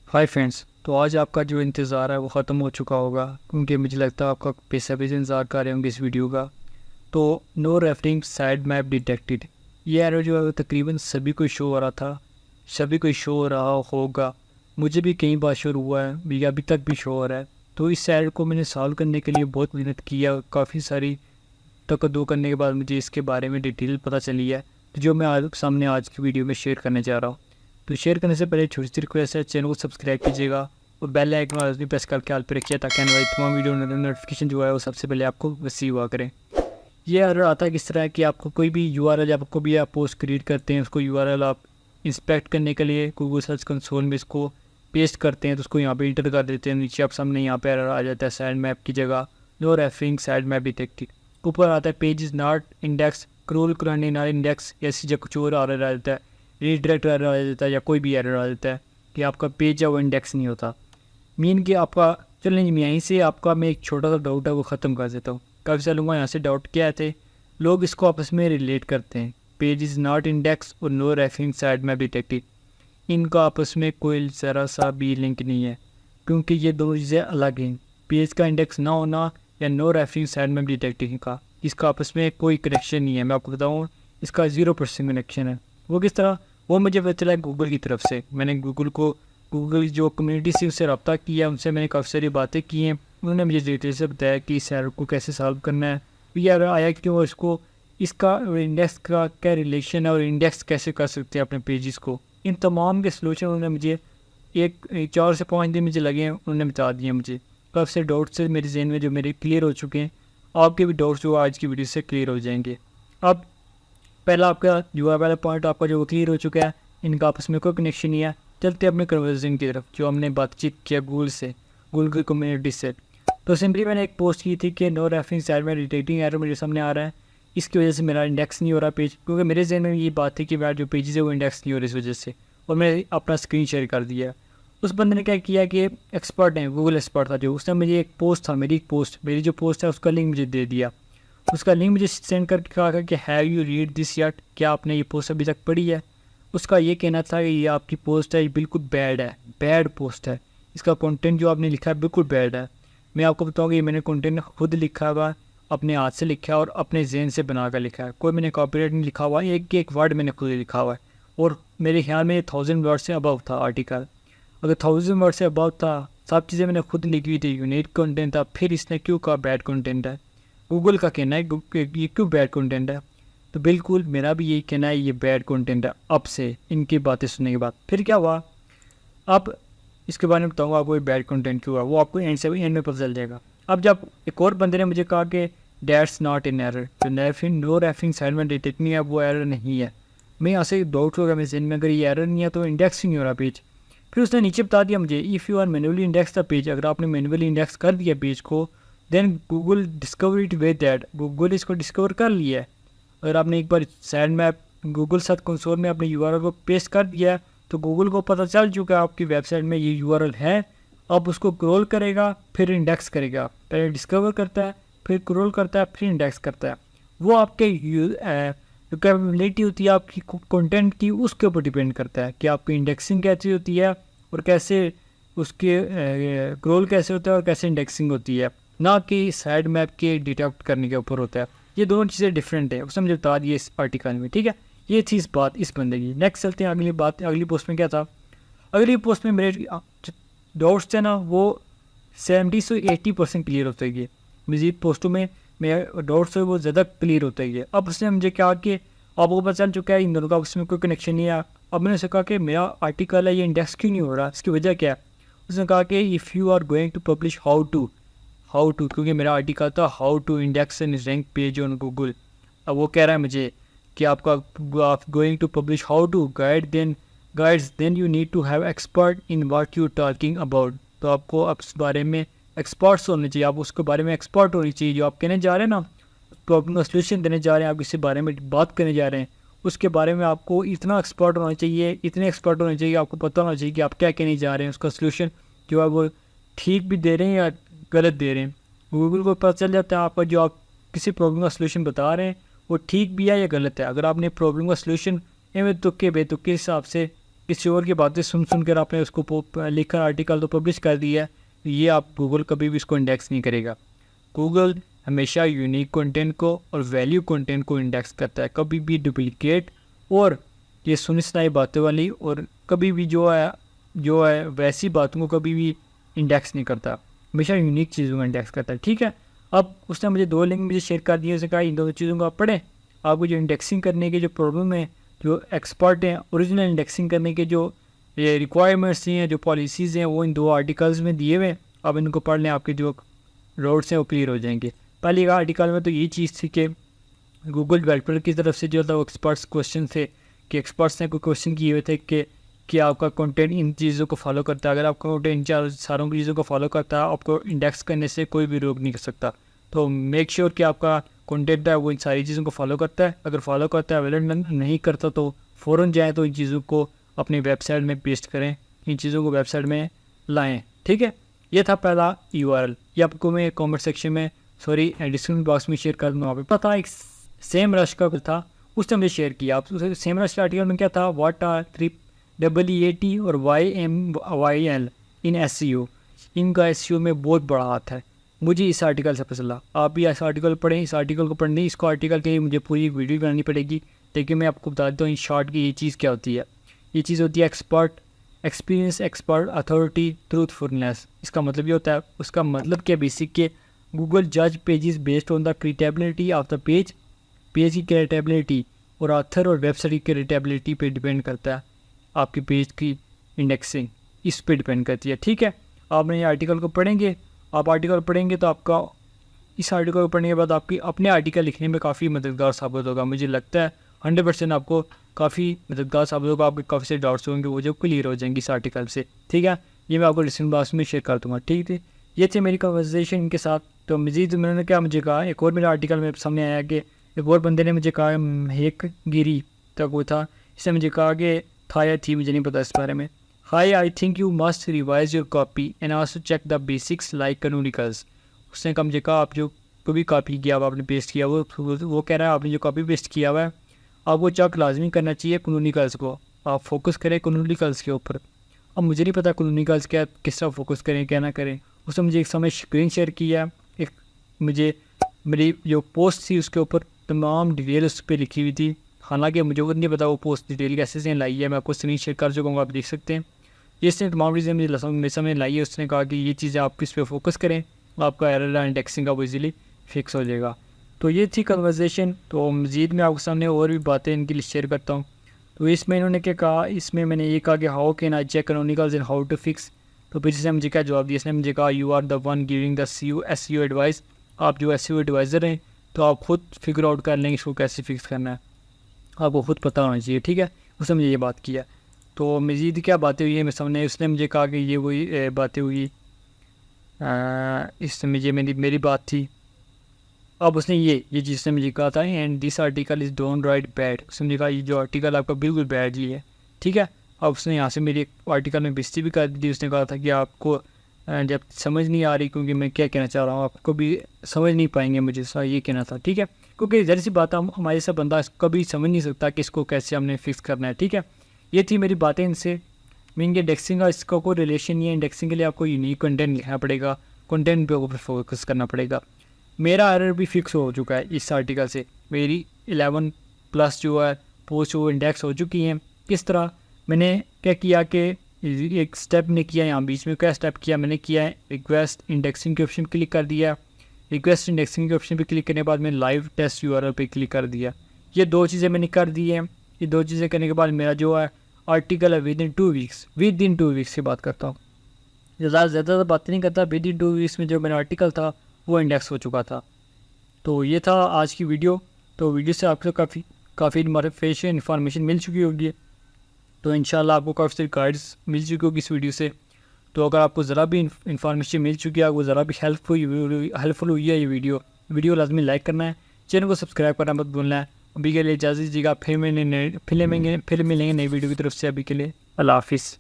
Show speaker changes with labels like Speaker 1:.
Speaker 1: Hi friends. तो आज आपका जो इंतज़ार है वो ख़त्म हो चुका होगा, क्योंकि मुझे लगता है आपका बेसब्री से इंतज़ार कर रहे होंगे इस वीडियो का। तो no referring site map detected, ये एरर जो है वो तकरीबन सभी को शो हो रहा था, सभी को शो हो रहा होगा। मुझे भी कई बार शो हुआ है, ये अभी तक भी शो हो रहा है। तो इस एरर को मैंने सॉल्व करने के लिए बहुत मेहनत किया, काफ़ी सारी तकद्दो करने के बाद मुझे इसके बारे में डिटेल पता चली है, तो जो मैं आज सामने आज की वीडियो में शेयर करने जा रहा हूँ। तो शेयर करने से पहले छोटी सी रिक्वेस्ट है, चैनल को सब्सक्राइब कीजिएगा और बेल आइकन लाजमी प्रेस करके ऑल पे रखिए, ताकि आने वाली तमाम वीडियो नोटिफिकेशन जो है वो सबसे पहले आपको रिसीव हुआ करें। ये एरर आता है किस तरह है कि आपको कोई भी यूआरएल आपको भी आप पोस्ट क्रिएट करते हैं, उसको यूआरएल आप इंस्पेक्ट करने के लिए गूगल सर्च कंसोल में इसको पेस्ट करते हैं, तो उसको यहाँ पे इंटर कर देते हैं। नीचे आप सामने यहाँ पे एरर आ जाता है साइड मैप की जगह no referring site map detected. ऊपर आता है page is not index, crawl करने नॉट इंडेक्स, ऐसी जगह कुछ और एरर आ जाता है, रीडायरेक्ट एरर आ जाता है, या कोई भी एरर आ जाता है कि आपका पेज है वो इंडेक्स नहीं होता। मीन कि आपका चलें मैं यहीं से आपका मैं एक छोटा सा डाउट है वो ख़त्म कर देता हूँ। काफ़ी सारे लोग यहाँ से डाउट क्या थे, लोग इसको आपस में रिलेट करते हैं, पेज इज़ नॉट इंडेक्स और no referring site map detected. इनका आपस में कोई ज़रा सा भी लिंक नहीं है, क्योंकि ये दोनों चीज़ें अलग हैं। पेज का इंडेक्स ना होना या no referring site map detecting का, इसका आपस में कोई कनेक्शन नहीं है। मैं आपको बताऊँ, इसका 0% कनेक्शन है। वो किस तरह, वो मुझे पता चला है गूगल की तरफ से। मैंने गूगल जो कम्युनिटी से उससे रब्ता किया, उनसे मैंने काफ़ी सारी बातें की हैं। उन्होंने मुझे डिटेल से बताया कि इस एरर को कैसे सॉल्व करना है, ये एरर आया क्यों, और इसको इसका और इंडेक्स का क्या रिलेशन है, और इंडेक्स कैसे कर सकते हैं अपने पेजेस को। इन तमाम के सोल्यूशन उन्होंने मुझे 4 से 5 दिन मुझे लगे हैं, उन्होंने बता दिए मुझे। काफ़ी सारे डाउट्स से मेरे जहन में जो मेरे क्लियर हो चुके हैं, आपके भी डाउट्स जो आज की वीडियो से क्लियर हो जाएंगे। अब पहला आपका जो है पहला पॉइंट आपका जो क्लियर हो चुका है, इनका आपस में कोई कनेक्शन नहीं है। चलते अपने कन्वर्जन की तरफ, जो हमने बातचीत किया गूगल से, गूगल की कम्युनिटी से। तो सिंपली मैंने एक पोस्ट की थी कि नो रेफरिंग साइड में डिटेक्टिंग एरर मेरे सामने आ रहा है, इसकी वजह से मेरा इंडेक्स नहीं हो रहा पेज, क्योंकि मेरे जहन में ये बात थी कि मेरा जो पेजेस है वो इंडेक्स नहीं हो रही इस वजह से, और मैंने अपना स्क्रीन शेयर कर दिया। उस बंदे ने क्या किया कि एक्सपर्ट है, गूगल एक्सपर्ट था जो, उसने मुझे एक पोस्ट था, मेरी जो पोस्ट है उसका लिंक मुझे दे दिया। उसका लिंक मुझे सेंड करके कहा कि have you read this yet, क्या आपने ये पोस्ट अभी तक पढ़ी है। उसका ये कहना था कि ये आपकी पोस्ट है, ये बिल्कुल बैड है, बैड पोस्ट है, इसका कंटेंट जो आपने लिखा है बिल्कुल बैड है। मैं आपको बताऊँ कि ये मैंने कंटेंट खुद लिखा हुआ, अपने हाथ से लिखा है और अपने जहन से बना कर लिखा है, कोई मैंने कॉपीराइट नहीं लिखा हुआ, एक वर्ड मैंने खुद लिखा हुआ है। और मेरे ख्याल में 1000 वर्ड से अबव था आर्टिकल। अगर 1000 वर्ड से अबव था, सब चीज़ें मैंने खुद लिखी हुई थी, यूनिक कंटेंट था, फिर इसने क्यों कहा बैड कंटेंट है। गूगल का कहना है ये क्यों बैड कंटेंट है, तो बिल्कुल मेरा भी यही कहना है, ये बैड कंटेंट है। अब से इनकी बातें सुनने के बाद फिर क्या हुआ, अब इसके बारे में बताऊँगा आपको ये बैड कंटेंट क्यों हुआ, वो आपको एंड में पता चल जाएगा। अब जब एक और बंदे ने मुझे कहा कि डैट्स नॉट इन एरर, जो नो रेफरिंग साइड में डिटेक्ट नहीं है वो एरर नहीं है। मैं यहाँ से डाउट होगा मेरे जहन में, अगर ये एरर नहीं है तो इंडेक्स ही नहीं हो रहा पेज। फिर उसने नीचे बता दिया मुझे, if you are manually index the page, अगर आपने मैनुअली इंडेक्स कर दिया पेज को, then Google discover it with that, Google इसको डिस्कवर कर लिया है। अगर आपने एक बार site map Google search console में अपने यूआरएल को पेस्ट कर दिया है, तो गूगल को पता चल चुका है आपकी वेबसाइट में ये यूआरएल है। अब उसको क्रोल करेगा, फिर इंडेक्स करेगा, पहले डिस्कवर करता है, फिर क्रोल करता है, फिर इंडेक्स करता है। वो आपके जो कैपेबिलिटी होती है आपकी कंटेंट की, उसके ऊपर डिपेंड करता है कि आपकी इंडेक्सिंग कैसी होती है और कैसे उसके क्रोल कैसे होता है और कैसे इंडेक्सिंग होती है, ना कि साइड मैप के डिटेक्ट करने के ऊपर होता है। ये दोनों चीज़ें डिफरेंट है, उसने मुझे बता दिया इस आर्टिकल में। ठीक है, ये थी इस बात इस बंदे की। नेक्स्ट चलते हैं अगली बात, अगली पोस्ट में क्या था। अगली पोस्ट में मेरे डाउट्स थे ना, वो 70 से 80% क्लियर होते गए। मज़ीद पोस्टों में मेरे डाउट्स है वो ज़्यादा क्लियर होते गए। अब उसने मुझे कहा कि आपको पता चल चुका है इन दोनों का उसमें कोई कनेक्शन नहीं है। अब मैंने उससे कहा कि मेरा आर्टिकल है ये इंडेक्स क्यों नहीं हो रहा, इसकी वजह क्या है। उसने कहा कि if you are going to publish how to, क्योंकि मेरा आर्टिकल था how to index and rank page on Google. अब वो कह रहा है मुझे कि आप going to publish how to guides then you need to have expert in what you talking about. तो आपको अब इस बारे में एक्सपर्ट्स होने चाहिए, आप उसके बारे में एक्सपर्ट होनी चाहिए। जो आप कहने जा रहे हैं ना, प्रॉब्लम का सोल्यूशन देने जा रहे हैं, आप इसी बारे में बात करने जा रहे हैं, उसके बारे में आपको इतना एक्सपर्ट होना चाहिए, इतने एक्सपर्ट होने चाहिए, आपको पता होना चाहिए कि आप क्या कहने जा रहे हैं, उसका सोल्यूशन जो है वो ठीक भी दे रहे हैं या गलत दे रहे हैं। गूगल को पता चल जाता है आपका जो आप किसी प्रॉब्लम का सोल्यूशन बता रहे हैं वो ठीक भी है या गलत है। अगर आपने प्रॉब्लम का सोल्यूशन एवं तुक्के बेतुके हिसाब से किसी और की बातें सुन कर आपने उसको लिख कर आर्टिकल तो पब्लिश कर दिया है, ये आप गूगल कभी भी इसको इंडेक्स नहीं करेगा। गूगल हमेशा यूनिक कंटेंट को और वैल्यू कंटेंट को इंडेक्स करता है, कभी भी डुप्लीकेट और ये सुनी सुनाई बातों वाली और कभी भी जो है वैसी बातों को कभी भी इंडेक्स नहीं करता, हमेशा यूनिक चीज़ों को इंडेक्स करता है। ठीक है, अब उसने मुझे 2 लिंक मुझे शेयर कर दिए, उसने कहा इन दोनों चीज़ों को आप पढ़ें। आपको जो इंडेक्सिंग करने के जो प्रॉब्लम है, जो एक्सपर्ट हैं ओरिजिनल इंडेक्सिंग करने के जो ये रिक्वायरमेंट्स हैं, जो पॉलिसीज़ हैं, वो इन 2 आर्टिकल्स में दिए हुए हैं। अब इनको पढ़ लें, आपके जो रोड्स हैं वो क्लियर हो जाएंगे। पहले आर्टिकल में तो ये चीज़ थी कि गूगल डेवलपर की तरफ से जो था वो एक्सपर्ट्स क्वेश्चन थे कि एक्सपर्ट्स ने कोई क्वेश्चन किए हुए थे कि आपका कंटेंट इन चीज़ों को फॉलो करता है। अगर आपका कंटेंट इन सारों चीज़ों को फॉलो करता है, आपको इंडेक्स करने से कोई भी रोक नहीं कर सकता। तो मेक श्योर कि आपका कंटेंट है वो इन सारी चीज़ों को फॉलो करता है। अगर फॉलो करता है, वैलिड नहीं करता तो फ़ौरन जाएँ तो इन चीज़ों को अपनी वेबसाइट में पेस्ट करें, इन चीज़ों को वेबसाइट में लाएँ। ठीक है, ये था पहला URL। ये आपको मैं कमेंट सेक्शन में डिस्क्रिप्शन बॉक्स में शेयर कर दूँगा। आपको पता एक सेम रश का था, उसने मुझे शेयर किया। आप सेम रश आर्टिकल में क्या था, व्हाट आर 3EEAT और YMYL इन SEO, इनका SEO में बहुत बड़ा हाथ है। मुझे इस आर्टिकल से पता चला। आप भी इस आर्टिकल पढ़ें, इस आर्टिकल को पढ़ने, इसको आर्टिकल के लिए मुझे पूरी एक वीडियो बनानी पड़ेगी, लेकिन मैं आपको बता देता हूँ इन शॉर्ट की ये चीज़ क्या होती है। ये चीज़ होती है एक्सपीरियंस, एक्सपर्ट, अथॉरिटी, ट्रूथफुलनेस। इसका मतलब ये होता है, उसका मतलब क्या बेसिक के गूगल जज pages based on the credibility of the page की क्रिएटेबिलिटी और ऑथर और वेबसाइट की क्रिएटेबिलिटी पे डिपेंड करता है। आपके पेज की इंडेक्सिंग इस पे डिपेंड करती है। ठीक है, आपने ये आर्टिकल को पढ़ेंगे, आप आर्टिकल पढ़ेंगे तो आपका इस आर्टिकल को पढ़ने के बाद आपकी अपने आर्टिकल लिखने में काफ़ी मददगार साबित होगा। मुझे लगता है 100% आपको काफ़ी मददगार साबित होगा। आपके काफ़ी से डाउट्स होंगे वो जो क्लियर हो जाएंगे इस आर्टिकल से। ठीक है, ये मैं आपको डिस्क्रिप्शन बॉक्स में शेयर कर दूँगा। ठीक है, ये थे मेरी कन्वर्सेशन इनके साथ। तो मज़ीद उन्होंने क्या मुझे कहा, एक और मेरा आर्टिकल में सामने आया कि एक और बंदे ने मुझे कहा, हेक गिरी तक वो था, इसने मुझे कहा कि था या थी, मुझे नहीं पता इस बारे में। Hi, I think you must revise your copy and also check the basics like canonicals. उसने कहा मुझे कहा आप जो कभी कॉपी किया हुआ आपने पेस्ट किया वो कह रहा है आपने जो कॉपी पेस्ट किया हुआ है आप वो चेक लाजमी करना चाहिए कैनोनिकल्स को, आप फोकस करें कैनोनिकल्स के ऊपर। अब मुझे नहीं पता कैनोनिकल्स क्या, किस तरह फोकस करें क्या ना करें। उसने मुझे एक समय स्क्रीन शेयर किया, एक मुझे मेरी जो पोस्ट थी उसके ऊपर तमाम डिटेल उस पर लिखी हुई थी। हालांकि मुझे खुद नहीं पता वो पोस्ट डिटेल कैसे से लाई है, मैं आपको स्क्रीन शेयर कर चुका हूँ, आप देख सकते हैं। इसने तमाम चीज़ें मेरे सामने लाई है। उसने कहा कि ये चीज़ें आप किस पे फोकस करें, आपका एरर इंडेक्सिंग का वो इजीली फिक्स हो जाएगा। तो ये थी कन्वर्सेशन। तो मज़ीद मैं आपके सामने और भी बातें इनके लिए शेयर करता हूँ। तो इसमें इन्होंने क्या कहा, इसमें मैंने ये कहा कि how can I check canonicals and how to fix. तो फिर इसने मुझे क्या जवाब दिया, इसने मुझे कहा you are the one giving the SEO advice. आप जो SEO एडवाइज़र हैं तो आप खुद फिगर आउट कर लेंगे इसको कैसे फिक्स करना है, आपको खुद पता होना चाहिए। ठीक है, उसने मुझे ये बात किया। तो मज़ीद क्या बातें हुई है मेरे सामने, उसने मुझे कहा कि ये वही बातें हुई, इसमें मुझे मेरी बात थी। अब उसने ये जिसने मुझे कहा था and this article is don't write bad. उसने मुझे कहा ये जो आर्टिकल आपका बिल्कुल बैड ही है। ठीक है, अब उसने यहाँ से मेरी आर्टिकल में बेइज्जती भी कर दी थी। उसने कहा था कि आपको जब समझ नहीं आ रही क्योंकि मैं क्या कहना चाह रहा हूँ आपको भी समझ नहीं पाएंगे, मुझे सा ये कहना था। ठीक है, क्योंकि जैसी सी बात हम हमारे साथ बंदा कभी समझ नहीं सकता कि इसको कैसे हमने फिक्स करना है। ठीक है, ये थी मेरी बातें इनसे। मीन इंडेक्सिंग का इसका कोई रिलेशन नहीं है। इंडेक्सिंग के लिए आपको यूनिक कंटेंट लिखना पड़ेगा, कंटेंट पे ऊपर फोकस करना पड़ेगा। मेरा एरर भी फिक्स हो चुका है इस आर्टिकल से। मेरी 11+ जो है पोस्ट वो इंडेक्स हो चुकी हैं। किस तरह मैंने क्या किया कि एक स्टेप ने किया, यहाँ बीच में क्या स्टेप किया मैंने किया है, रिक्वेस्ट इंडेक्सिंग के ऑप्शन क्लिक कर दिया। रिक्वेस्ट इंडेक्सिंग के ऑप्शन पे क्लिक करने के बाद मैंने लाइव टेस्ट URL पे क्लिक कर दिया। ये 2 चीज़ें मैंने कर दी हैं। ये 2 चीज़ें करने के बाद मेरा जो है आर्टिकल है विद इन 2 वीक्स की बात करता हूँ, ज़्यादा बातें नहीं करता। विद इन 2 वीक्स में जो मेरा आर्टिकल था वो इंडेक्स हो चुका था। तो ये था आज की वीडियो। तो वीडियो से आपको काफ़ी इन्फॉर्मेशन मिल चुकी होगी। तो इंशाल्लाह आपको काफ़ी सारी गाइड्स मिल चुकी होगी इस वीडियो से। तो अगर आपको ज़रा भी इन्फॉर्मेशन मिल चुकी है, आपको ज़रा भी हेल्पफुल हुई है ये वीडियो लाजमी लाइक करना है, चैनल को सब्सक्राइब करना मत भूलना है। अभी के लिए इजाज़त दीजिएगा, फिर मिलेंगे नई वीडियो की तरफ से। अभी के लिए अल्लाह हाफिज़।